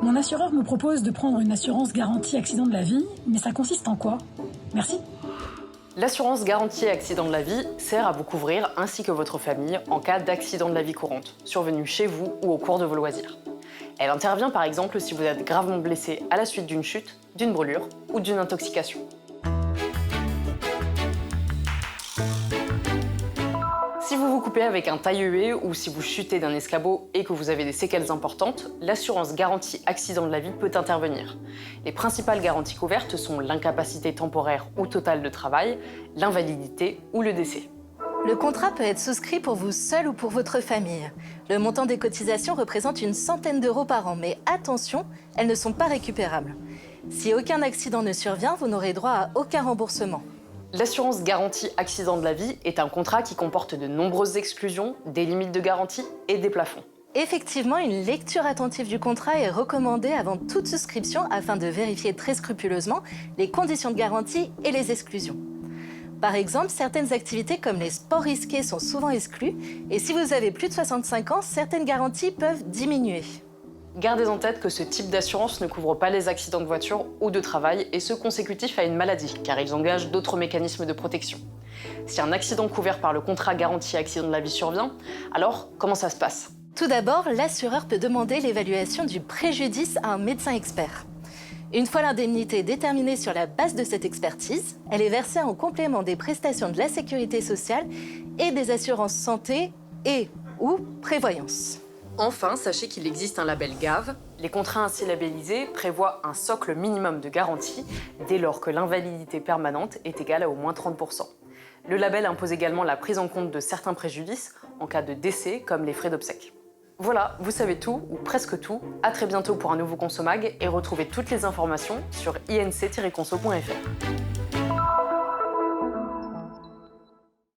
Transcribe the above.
Mon assureur me propose de prendre une assurance garantie accident de la vie, mais ça consiste en quoi? Merci. L'assurance garantie accident de la vie sert à vous couvrir ainsi que votre famille en cas d'accident de la vie courante, survenu chez vous ou au cours de vos loisirs. Elle intervient par exemple si vous êtes gravement blessé à la suite d'une chute, d'une brûlure ou d'une intoxication. Si vous vous coupez avec un taille-huée ou si vous chutez d'un escabeau et que vous avez des séquelles importantes, l'assurance garantie accident de la vie peut intervenir. Les principales garanties couvertes sont l'incapacité temporaire ou totale de travail, l'invalidité ou le décès. Le contrat peut être souscrit pour vous seul ou pour votre famille. Le montant des cotisations représente une centaine d'euros par an, mais attention, elles ne sont pas récupérables. Si aucun accident ne survient, vous n'aurez droit à aucun remboursement. L'assurance garantie accident de la vie est un contrat qui comporte de nombreuses exclusions, des limites de garantie et des plafonds. Effectivement, une lecture attentive du contrat est recommandée avant toute souscription afin de vérifier très scrupuleusement les conditions de garantie et les exclusions. Par exemple, certaines activités comme les sports risqués sont souvent exclues et si vous avez plus de 65 ans, certaines garanties peuvent diminuer. Gardez en tête que ce type d'assurance ne couvre pas les accidents de voiture ou de travail et ceux consécutifs à une maladie, car ils engagent d'autres mécanismes de protection. Si un accident couvert par le contrat garantie accident de la vie survient, alors comment ça se passe? Tout d'abord, l'assureur peut demander l'évaluation du préjudice à un médecin expert. Une fois l'indemnité déterminée sur la base de cette expertise, elle est versée en complément des prestations de la sécurité sociale et des assurances santé et/ou prévoyance. Enfin, sachez qu'il existe un label GAV. Les contrats ainsi labellisés prévoient un socle minimum de garantie dès lors que l'invalidité permanente est égale à au moins 30%. Le label impose également la prise en compte de certains préjudices en cas de décès, comme les frais d'obsèques. Voilà, vous savez tout, ou presque tout. À très bientôt pour un nouveau Consomag et retrouvez toutes les informations sur inc-conso.fr.